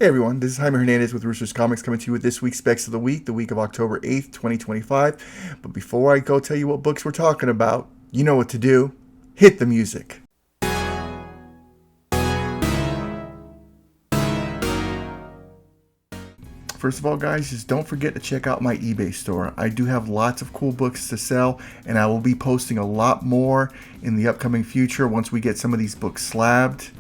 Hey everyone, this is Jaime Hernandez with Roosters Comics coming to you with this week's Specs of the week of October 8th, 2025. But before I go tell you what books we're talking about, you know what to do. Hit the music. First of all, guys, just don't forget to check out my eBay store. I do have lots of cool books to sell, and I will be posting a lot more in the upcoming future once we get some of these books slabbed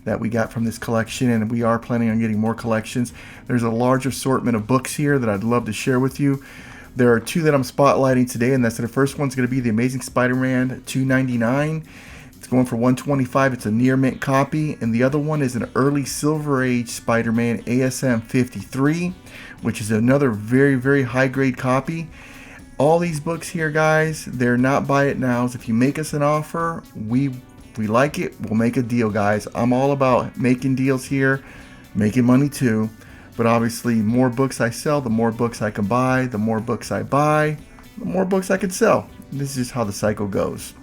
that we got from this collection, and we are planning on getting more collections. There's a large assortment of books here that I'd love to share with you. There are two that I'm spotlighting today, and that's the first one's going to be the Amazing Spider-Man $2.99. It's going for $125. It's a near mint copy, and the other one is an early Silver Age Spider-Man ASM 53, which is another very, very high grade copy. All these books here, guys, they're not buy it nows. If you make us an offer, we like it, we'll make a deal, guys. I'm all about making deals here, making money too. But obviously, more books I sell, the more books I can buy. The more books I buy, the more books I can sell. This is just how the cycle goes.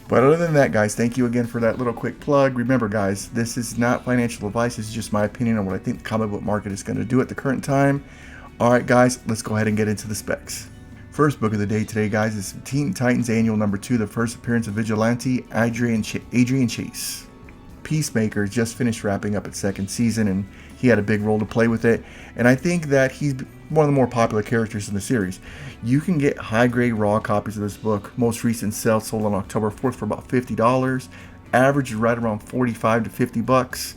But other than that, guys, thank you again for that little quick plug. Remember, guys, this is not financial advice. This is just my opinion on what I think the comic book market is going to do at the current time. All right, guys, let's go ahead and get into the specs. First book of the day today, guys, is Teen Titans Annual number 2, the first appearance of Vigilante Adrian Chase. Peacemaker just finished wrapping up its second season, and he had a big role to play with it. And I think that he's one of the more popular characters in the series. You can get high-grade raw copies of this book. Most recent sale sold on October 4th for about $50. Average is right around $45 to $50.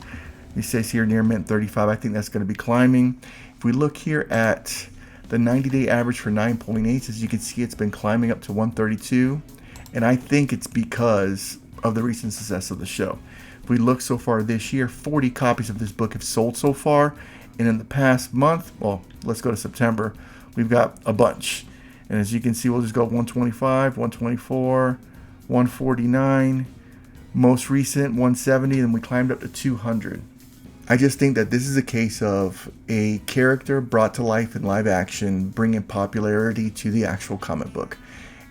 It says here near mint 35. I think that's going to be climbing. If we look here at the 90-day average for 9.8, as you can see, it's been climbing up to 132, and I think it's because of the recent success of the show. If we look so far this year, 40 copies of this book have sold so far, and in the past month, well, let's go to September, we've got a bunch. And as you can see, we'll just go 125, 124, 149, most recent 170, and we climbed up to 200. I just think that this is a case of a character brought to life in live action, bringing popularity to the actual comic book.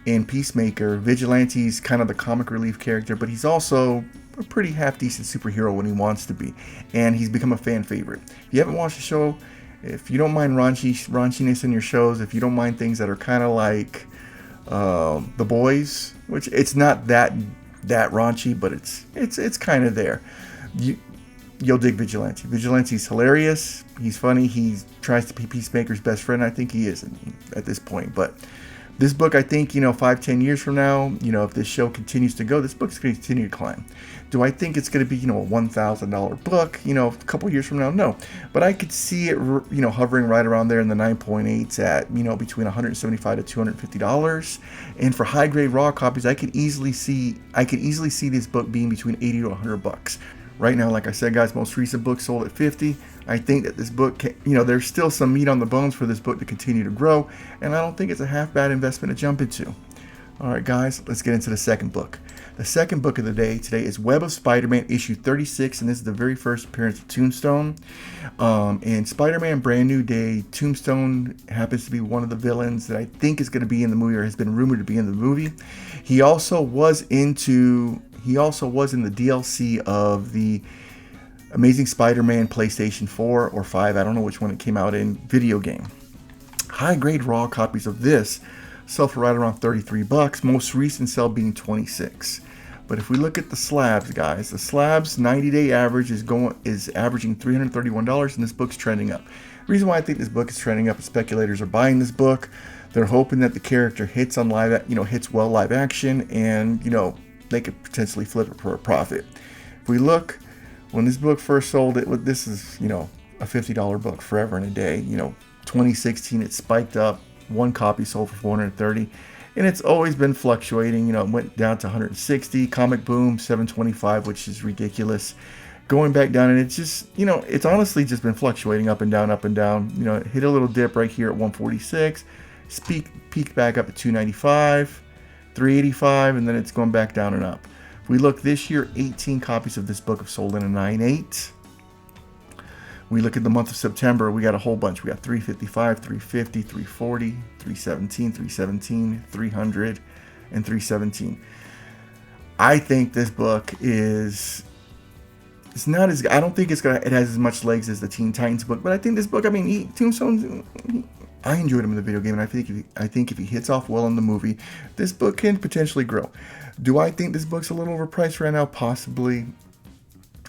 In Peacemaker, Vigilante's kind of the comic relief character, but he's also a pretty half-decent superhero when he wants to be. And he's become a fan favorite. If you haven't watched the show, if you don't mind raunchiness in your shows, if you don't mind things that are kind of like The Boys, which it's not that raunchy, but it's kind of there. You'll dig Vigilante. Vigilante's hilarious. He's funny. He tries to be Peacemaker's best friend. I think he is at this point. But this book, I think, 5-10 years from now, if this show continues to go, this book's going to continue to climb. Do I think it's going to be, a $1,000 book, a couple years from now? No. But I could see it, hovering right around there in the 9.8s at, between $175 to $250. And for high-grade raw copies, I could easily see this book being between $80 to $100. Right now, like I said, guys, most recent book sold at $50. I think that this book, there's still some meat on the bones for this book to continue to grow, and I don't think it's a half bad investment to jump into. All right, guys, let's get into the second book. The second book of the day today is Web of Spider-Man issue 36, and this is the very first appearance of Tombstone. In Spider-Man Brand New Day, Tombstone happens to be one of the villains that I think is going to be in the movie, or has been rumored to be in the movie. He also was in the DLC of the Amazing Spider-Man PlayStation 4 or 5, I don't know which one it came out in, video game. High-grade raw copies of this sell for right around $33, most recent sell being $26. But if we look at the slabs, guys, the slabs 90-day average is averaging $331, and this book's trending up. The reason why I think this book is trending up is speculators are buying this book. They're hoping that the character hits well live action, and they could potentially flip it for a profit. If we look, when this book first sold, this is a $50 book forever and a day. 2016 it spiked up, one copy sold for $430, and it's always been fluctuating. It went down to $160. Comic Boom $725, which is ridiculous. Going back down, and it's just it's honestly just been fluctuating up and down, up and down. It hit a little dip right here at $146, peaked back up at $295. $385, and then it's going back down and up. If we look this year, 18 copies of this book have sold in a 9.8. We look at the month of September, we got a whole bunch. We got 355, 350, 340, 317, 317, 300, and 317. I think this book is It's not as, I don't think it has as much legs as the Teen Titans book, but I think this book, I mean, Tombstone, I enjoyed him in the video game, and I think if he hits off well in the movie, this book can potentially grow. Do I think this book's a little overpriced right now? Possibly.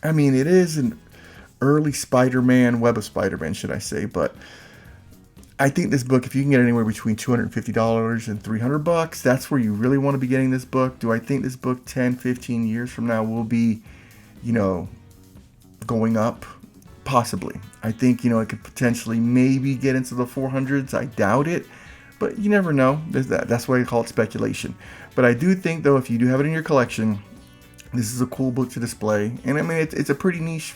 I mean, it is an early Spider-Man, Web of Spider-Man, should I say, but I think this book, if you can get anywhere between $250 and $300, that's where you really want to be getting this book. Do I think this book 10, 15 years from now will be, going up? Possibly. I think, it could potentially maybe get into the 400s. I doubt it, but you never know. That's why I call it speculation. But I do think, though, if you do have it in your collection, this is a cool book to display. And I mean, it's a pretty niche,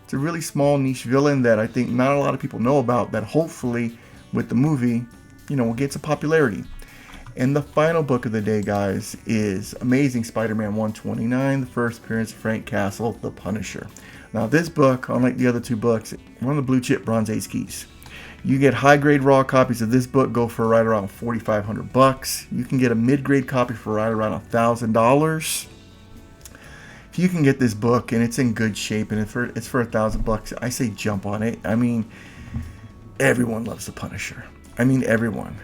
it's a really small niche villain that I think not a lot of people know about, that hopefully with the movie, will get some popularity. And the final book of the day, guys, is Amazing Spider-Man 129, the first appearance of Frank Castle, the Punisher. Now, this book, unlike the other two books, one of the blue chip Bronze Age keys. You get high-grade raw copies of this book, go for right around $4,500. You can get a mid-grade copy for right around $1,000. If you can get this book and it's in good shape and it's for $1,000, I say jump on it. I mean, everyone loves the Punisher. I mean, everyone.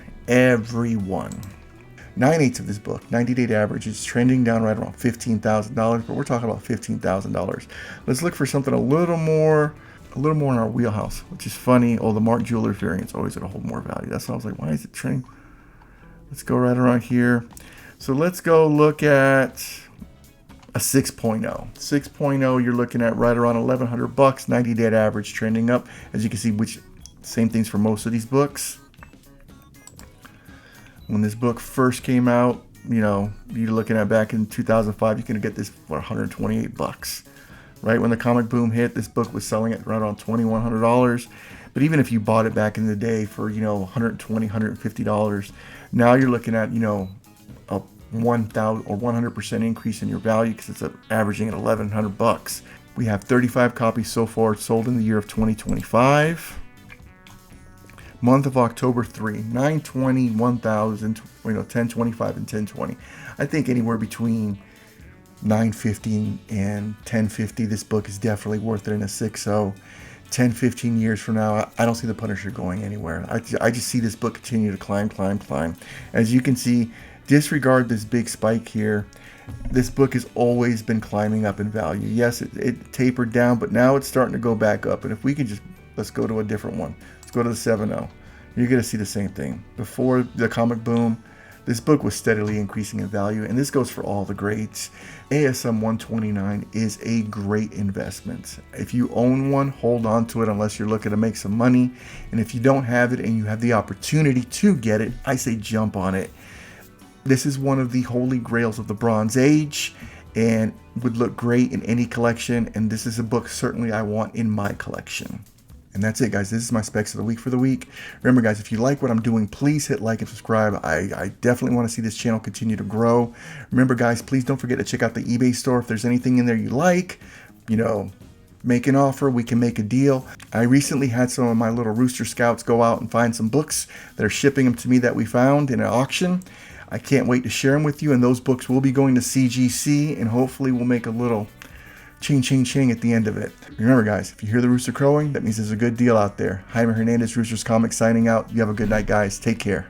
9/8 of this book, 90-day average, is trending down right around $15,000, but we're talking about $15,000. Let's look for something a little more in our wheelhouse, which is funny. Oh, the Mark Jewelers variant's always going to hold more value. That's why I was like, why is it trending? Let's go right around here. So let's go look at a 6.0. 6.0, you're looking at right around $1,100, 90-day average, trending up. As you can see, which same things for most of these books. When this book first came out, you're looking at back in 2005, you can get this for $128. Right when the comic boom hit, this book was selling at right around $2,100. But even if you bought it back in the day for $120, $150, now you're looking at a 1,000 or 100% increase in your value, because it's averaging at $1,100. We have 35 copies so far sold in the year of 2025. Month of October 3, 920, 1000, 1025 and 1020. I think anywhere between 950 and 1050, this book is definitely worth it in a 6.0. 10, 15 years from now, I don't see the Punisher going anywhere. I just see this book continue to climb. As you can see, disregard this big spike here. This book has always been climbing up in value. Yes, it tapered down, but now it's starting to go back up. And if we could let's go to a different one. Go to the 7.0. You're going to see the same thing. Before the comic boom, this book was steadily increasing in value, and this goes for all the grades. ASM 129 is a great investment. If you own one, hold on to it unless you're looking to make some money. And if you don't have it and you have the opportunity to get it, I say jump on it. This is one of the holy grails of the Bronze Age and would look great in any collection, and this is a book certainly I want in my collection. And that's it, guys. This is my specs of the week for the week. Remember, guys, if you like what I'm doing, please hit like and subscribe. I definitely want to see this channel continue to grow. Remember, guys, please don't forget to check out the eBay store. If there's anything in there you like, make an offer. We can make a deal. I recently had some of my little Rooster Scouts go out and find some books. They're shipping them to me that we found in an auction. I can't wait to share them with you, and those books will be going to CGC, and hopefully we'll make a little ching at the end of it. Remember, guys, if you hear the rooster crowing, that means there's a good deal out there. Jaime Hernandez, Roosters Comics, signing out. You have a good night, guys. Take care.